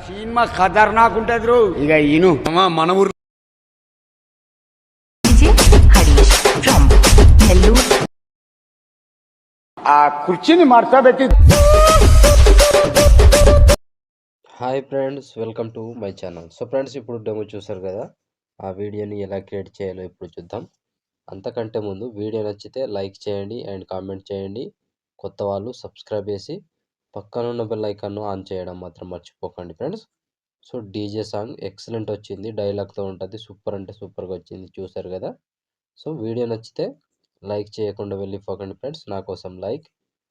Cinema ఖతర్నాక్ ఉంటది రో. ఇక ఇను మన ఊరు ఆ కుర్చీని మార్చబెట్టి. Hi friends, welcome to my channel. So friends, ఇప్పుడు డెమో చూసారు కదా, ఆ వీడియోని ఎలా క్రియేట్ చేయాలో ఇప్పుడు చూద్దాం. అంతకంటే ముందు వీడియో నచ్చితే లైక్ చేయండి అండ్ కామెంట్ చేయండి. కొత్త వాళ్ళు సబ్స్క్రైబ్ చేసి పక్కనున్న బెల్ ఐకాన్ను ఆన్ చేయడం మాత్రం మర్చిపోకండి friends. So DJ song excellent వచ్చింది, డైలాగ్తో ఉంటుంది, సూపర్ అంటే సూపర్గా వచ్చింది, చూసారు కదా. సో వీడియో నచ్చితే లైక్ చేయకుండా వెళ్ళిపోకండి ఫ్రెండ్స్, నా కోసం లైక్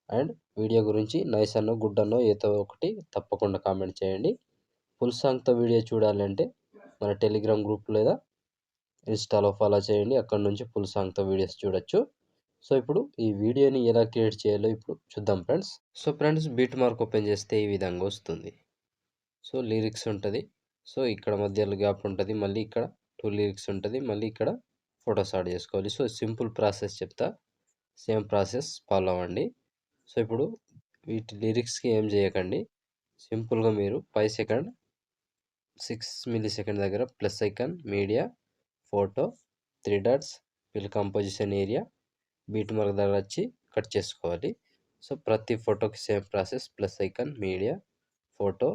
అండ్ వీడియో గురించి నైస్ అన్నో గుడ్ అన్నో ఏదో ఒకటి తప్పకుండా కామెంట్ చేయండి. ఫుల్ సాంగ్తో వీడియో చూడాలంటే మన టెలిగ్రామ్ గ్రూప్ లేదా ఇన్స్టాలో ఫాలో చేయండి, అక్కడ నుంచి ఫుల్ సాంగ్తో వీడియోస్ చూడొచ్చు. సో ఇప్పుడు ఈ వీడియోని ఎలా క్రియేట్ చేయాలో ఇప్పుడు చూద్దాం friends. So friends, beat mark open చేస్తే ఈ విధంగా వస్తుంది. సో లిరిక్స్ ఉంటుంది, సో ఇక్కడ మధ్యలో గ్యాప్ ఉంటుంది, మళ్ళీ ఇక్కడ 2 లిరిక్స్ ఉంటుంది, మళ్ళీ ఇక్కడ ఫొటోస్ యాడ్ చేసుకోవాలి. సో సింపుల్ ప్రాసెస్ చెప్తా, సేమ్ ప్రాసెస్ ఫాలో అవ్వండి. సో ఇప్పుడు వీటి లిరిక్స్కి ఏం చేయకండి, సింపుల్గా మీరు 5 సెకండ్ 6 మిల్లీ సెకండ్ దగ్గర plus icon, media, photo, 3 dots, fill composition area, beat mark దగ్గర వచ్చి కట్ చేసుకోవాలి. సో ప్రతి ఫోటోకి same process, plus icon, media, photo,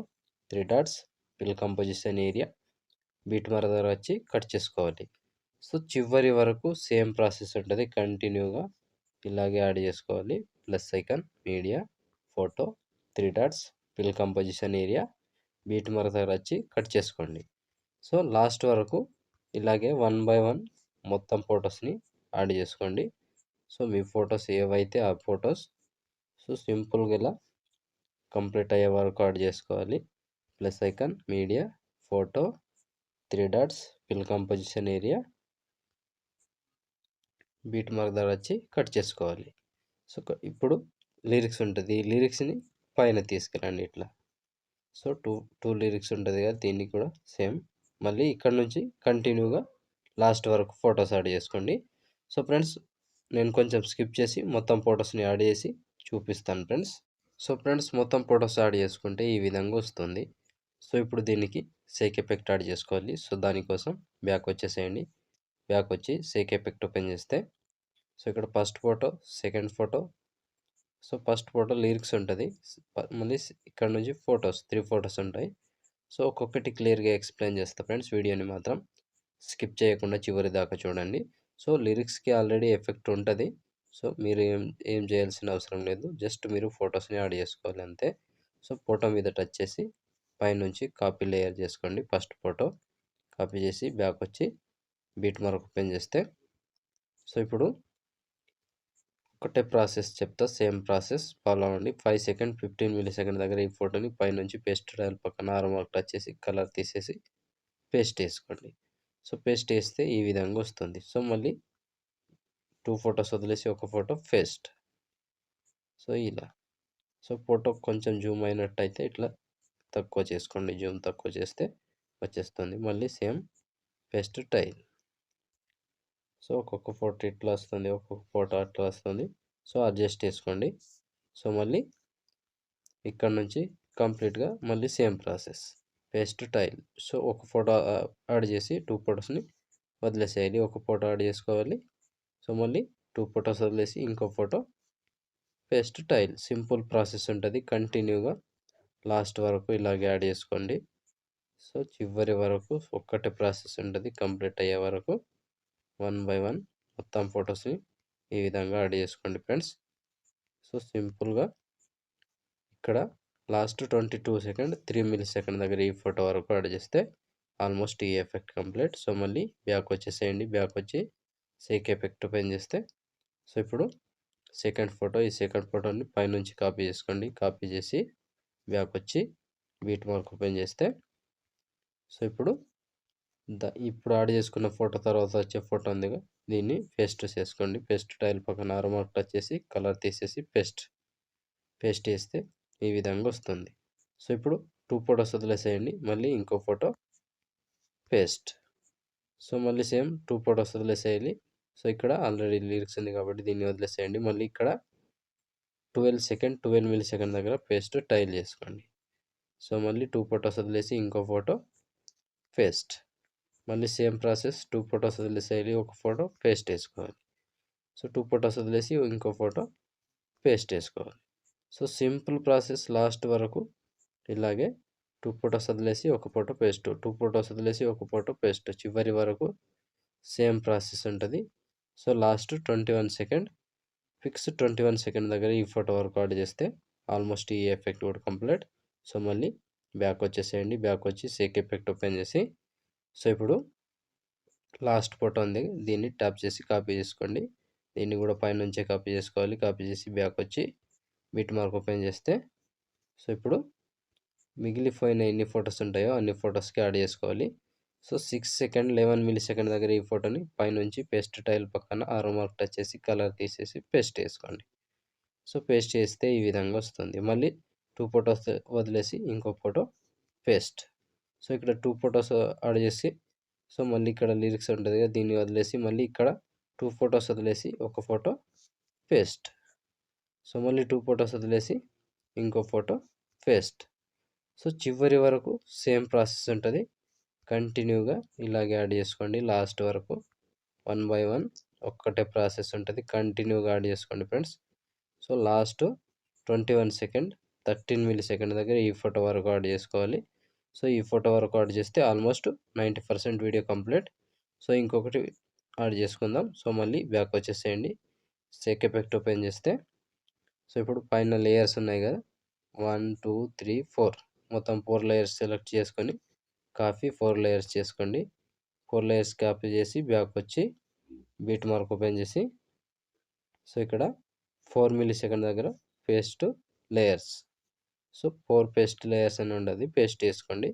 3 dots, fill composition area, beat mark దగ్గర వచ్చి కట్ చేసుకోవాలి. సో చివరి వరకు సేమ్ ప్రాసెస్ ఉంటుంది, కంటిన్యూగా ఇలాగే యాడ్ చేసుకోవాలి. Plus icon, media, photo, 3 dots, fill composition area, beat mark దగ్గర వచ్చి కట్ చేసుకోండి. సో లాస్ట్ వరకు ఇలాగే 1 బై 1 మొత్తం ఫొటోస్ని యాడ్ చేసుకోండి. సో మీ ఫొటోస్ ఏవైతే ఆ ఫొటోస్ సో సింపుల్గా ఇలా కంప్లీట్ అయ్యే వరకు యాడ్ చేసుకోవాలి. Plus icon, media, photo, 3 dots, fill composition area, beat mark దగ్గర వచ్చి కట్ చేసుకోవాలి. సో ఇప్పుడు లిరిక్స్ ఉంటుంది, ఈ లిరిక్స్ని పైన తీసుకెళ్ళండి ఇట్లా. సో టూ లిరిక్స్ ఉంటుంది కదా, దీన్ని కూడా సేమ్ మళ్ళీ ఇక్కడ నుంచి కంటిన్యూగా లాస్ట్ వరకు ఫొటోస్ యాడ్ చేసుకోండి. సో ఫ్రెండ్స్, నేను కొంచెం స్కిప్ చేసి మొత్తం ఫొటోస్ని యాడ్ చేసి చూపిస్తాను ఫ్రెండ్స్. సో ఫ్రెండ్స్, మొత్తం ఫొటోస్ యాడ్ చేసుకుంటే ఈ విధంగా వస్తుంది. సో ఇప్పుడు దీనికి షేక్ ఎఫెక్ట్ యాడ్ చేసుకోవాలి. సో దానికోసం బ్యాక్ వచ్చేసేయండి, బ్యాక్ వచ్చి షేక్ ఎఫెక్ట్ ఓపెన్ చేస్తే సో ఇక్కడ first photo, second photo, so first photo lyrics ఉంటుంది, మళ్ళీ ఇక్కడ నుంచి ఫొటోస్ 3 ఫొటోస్ ఉంటాయి. సో ఒక్కొక్కటి క్లియర్గా ఎక్స్ప్లెయిన్ చేస్తా ఫ్రెండ్స్, వీడియోని మాత్రం స్కిప్ చేయకుండా చివరి దాకా చూడండి. సో లిరిక్స్కి ఆల్రెడీ ఎఫెక్ట్ ఉంటుంది, సో మీరు ఏం చేయాల్సిన అవసరం లేదు, జస్ట్ మీరు ఫొటోస్ని యాడ్ చేసుకోవాలి అంతే. సో ఫోటో మీద టచ్ చేసి పైనుంచి కాపీ లేయర్ చేసుకోండి. ఫస్ట్ ఫోటో కాపీ చేసి బ్యాక్ వచ్చి బీట్ మార్క్ ఓపెన్ చేస్తే సో ఇప్పుడు ఒకటే ప్రాసెస్ చెప్తా, సేమ్ ప్రాసెస్ ఫాలో అవ్వండి. 5 సెకండ్ 15 మిల్లీ సెకండ్ దగ్గర ఈ ఫోటోని పైనుంచి పేస్ట్ రాయల్ పక్కన ఆరో మార్క్ టచ్ చేసి కలర్ తీసేసి పేస్ట్ వేసుకోండి. సో పేస్ట్ వేస్తే ఈ విధంగా వస్తుంది. సో మళ్ళీ 2 ఫొటోస్ వదిలేసి ఒక ఫోటో పేస్ట్. సో ఇలా. సో ఫోటో కొంచెం జూమ్ అయినట్టయితే ఇట్లా తక్కువ చేసుకోండి, జూమ్ తక్కువ చేస్తే వచ్చేస్తుంది. మళ్ళీ సేమ్ పేస్ట్ టైల్. సో ఒక్కొక్క ఫోటో ఇట్లా వస్తుంది, ఒక్కొక్క ఫోటో అట్లా వస్తుంది. సో అడ్జస్ట్ చేసుకోండి. సో మళ్ళీ ఇక్కడ నుంచి కంప్లీట్గా మళ్ళీ same process, paste tile. So ఒక ఫోటో యాడ్ చేసి 2 ఫొటోస్ని వదిలేసేయాలి, ఒక ఫోటో యాడ్ చేసుకోవాలి. సో మళ్ళీ 2 ఫొటోస్ వదిలేసి ఇంకో photo, paste tile. Simple process ఉంటుంది, కంటిన్యూగా లాస్ట్ వరకు ఇలాగే యాడ్ చేసుకోండి. సో చివరి వరకు ఒక్కటే ప్రాసెస్ ఉంటుంది, కంప్లీట్ అయ్యే వరకు 1 బై 1 మొత్తం ఫొటోస్ని ఈ విధంగా యాడ్ చేసుకోండి ఫ్రెండ్స్. సో సింపుల్గా ఇక్కడ లాస్ట్ 22 సెకండ్ 3 మిల్లీ సెకండ్ దగ్గర ఈ ఫోటో వరకు యాడ్ చేస్తే ఆల్మోస్ట్ ఈ ఎఫెక్ట్ కంప్లీట్. సో మళ్ళీ బ్యాక్ వచ్చేసేయండి, బ్యాక్ వచ్చి షేక్ ఎఫెక్ట్ ఓపెన్ చేస్తే సో ఇప్పుడు సెకండ్ ఫోటో, ఈ సెకండ్ ఫోటోని పైనుంచి కాపీ చేసుకోండి, కాపీ చేసి బ్యాక్ వచ్చి బీట్ మార్క్ ఓపెన్ చేస్తే సో ఇప్పుడు ఇప్పుడు యాడ్ చేసుకున్న ఫోటో తర్వాత వచ్చే ఫోటో ఉంది, దీన్ని పేస్ట్ చేసుకోండి. పేస్ట్ టైల్ పక్కన ఆరో మార్క్ టచ్ చేసి కలర్ తీసేసి పేస్ట్ వేస్తే ఈ విధంగా వస్తుంది. సో ఇప్పుడు 2 ఫొటోస్ వదిలేసేయండి, మళ్ళీ ఇంకో ఫోటో పేస్ట్. సో మళ్ళీ సేమ్ 2 ఫొటోస్ వదిలేసేయాలి. సో ఇక్కడ ఆల్రెడీ లిరిక్స్ ఉంది కాబట్టి దీన్ని వదిలేసేయండి. మళ్ళీ ఇక్కడ 12 సెకండ్ 12 మిల్లీ సెకండ్ దగ్గర పేస్ట్ టైల్ చేసుకోండి. సో మళ్ళీ 2 ఫొటోస్ వదిలేసి ఇంకో ఫోటో పేస్ట్. మళ్ళీ సేమ్ ప్రాసెస్ 2 ఫొటోస్ వదిలేసేయాలి, ఒక ఫోటో పేస్ట్ వేసుకోవాలి. సో 2 ఫొటోస్ వదిలేసి ఇంకో ఫోటో పేస్ట్ వేసుకోవాలి. సో సింపుల్ ప్రాసెస్ లాస్ట్ వరకు ఇలాగే 2 ఫొటోస్ వదిలేసి ఒక ఫోటో పేస్ట్, 2 ఫొటోస్ వదిలేసి ఒక ఫోటో పేస్ట్, చివరి వరకు సేమ్ ప్రాసెస్ ఉంటుంది. So last 21 second fix 21 second దగ్గర ఈ ఫోటో వరకు యాడ్ చేస్తే ఆల్మోస్ట్ ఈ ఎఫెక్ట్ కూడా కంప్లీట్. సో మళ్ళీ బ్యాక్ వచ్చేసేయండి, బ్యాక్ వచ్చి షేక్ ఎఫెక్ట్ ఓపెన్ చేసి, సో ఇప్పుడు లాస్ట్ ఫోటో ఉంది దీన్ని ట్యాప్ చేసి కాపీ చేసుకోండి. దీన్ని కూడా పైనుంచే కాపీ చేసుకోవాలి. కాపీ చేసి బ్యాక్ వచ్చి బిట్ మార్క్ ఓపెన్ చేస్తే, సో ఇప్పుడు మిగిలిపోయిన ఎన్ని ఫొటోస్ ఉంటాయో అన్ని ఫొటోస్కి యాడ్ చేసుకోవాలి. సో 6 సెకండ్ 11 మిల్లీ సెకండ్ దగ్గర ఈ ఫోటోని పైనుంచి పేస్ట్ టైల్ పక్కన ఆరో మార్క్ టచ్ చేసి కలర్ తీసేసి పేస్ట్ చేసుకోండి. సో పేస్ట్ చేస్తే ఈ విధంగా వస్తుంది. మళ్ళీ 2 ఫొటోస్ వదిలేసి ఇంకో ఫోటో పేస్ట్. సో ఇక్కడ 2 ఫొటోస్ యాడ్ చేసి, సో మళ్ళీ ఇక్కడ లిరిక్స్ ఉంటుంది కదా, దీన్ని వదిలేసి మళ్ళీ ఇక్కడ 2 ఫొటోస్ వదిలేసి ఒక ఫోటో పేస్ట్. సో మళ్ళీ 2 ఫొటోస్ వదిలేసి ఇంకో ఫోటో పేస్ట్. సో చివరి వరకు సేమ్ ప్రాసెస్ ఉంటుంది. కంటిన్యూగా ఇలాగే యాడ్ చేసుకోండి లాస్ట్ వరకు 1 బై 1 ఒక్కటే ప్రాసెస్ ఉంటుంది. కంటిన్యూగా యాడ్ చేసుకోండి friends. So last 21 second 13 milli second దగ్గర ఈ ఫోటో వరకు యాడ్ చేసుకోవాలి. సో ఈ ఫోటో వరకు యాడ్ చేస్తే ఆల్మోస్ట్ 90% వీడియో కంప్లీట్. సో ఇంకొకటి యాడ్ చేసుకుందాం. సో మళ్ళీ బ్యాక్ వచ్చేసేయండి, షేక్ ఎఫెక్ట్ ఓపెన్ చేస్తే, సో ఇప్పుడు పైన లేయర్స్ ఉన్నాయి కదా 1 2 3 4 మొత్తం 4 లేయర్స్ సెలెక్ట్ చేసుకొని కాపీ 4 లేయర్స్ చేసుకోండి. 4 లేయర్స్ కాపీ చేసి బ్యాక్ వచ్చి బీట్ మార్క్ ఓపెన్ చేసి, సో ఇక్కడ 4 మిల్లీ సెకండ్ దగ్గర paste layers, so 4 paste layers అని ఉండదు, పేస్ట్ చేసుకోండి.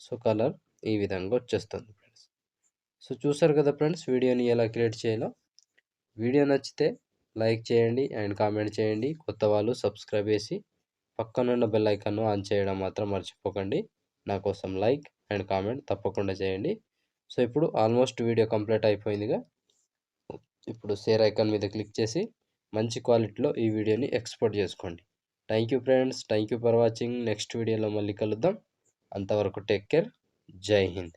సో కలర్ ఈ విధంగా వచ్చేస్తుంది ఫ్రెండ్స్. సో చూసారు కదా ఫ్రెండ్స్ వీడియోని ఎలా క్రియేట్ చేయాలో. వీడియో నచ్చితే లైక్ చేయండి అండ్ కామెంట్ చేయండి. కొత్త వాళ్ళు సబ్స్క్రైబ్ చేసి పక్కనున్న బెల్ ఐకాన్ను ఆన్ చేయడం మాత్రం మర్చిపోకండి. నా కోసం లైక్ అండ్ కామెంట్ తప్పకుండా చేయండి. సో ఇప్పుడు ఆల్మోస్ట్ వీడియో కంప్లీట్ అయిపోయిందిగా. ఇప్పుడు షేర్ ఐకాన్ మీద క్లిక్ చేసి మంచి క్వాలిటీలో ఈ వీడియోని ఎక్స్పోర్ట్ చేసుకోండి. Thank you friends, thank you for watching. Next వీడియోలో మళ్ళీ కలుద్దాం. అంతవరకు టేక్ కేర్. జై హింద్.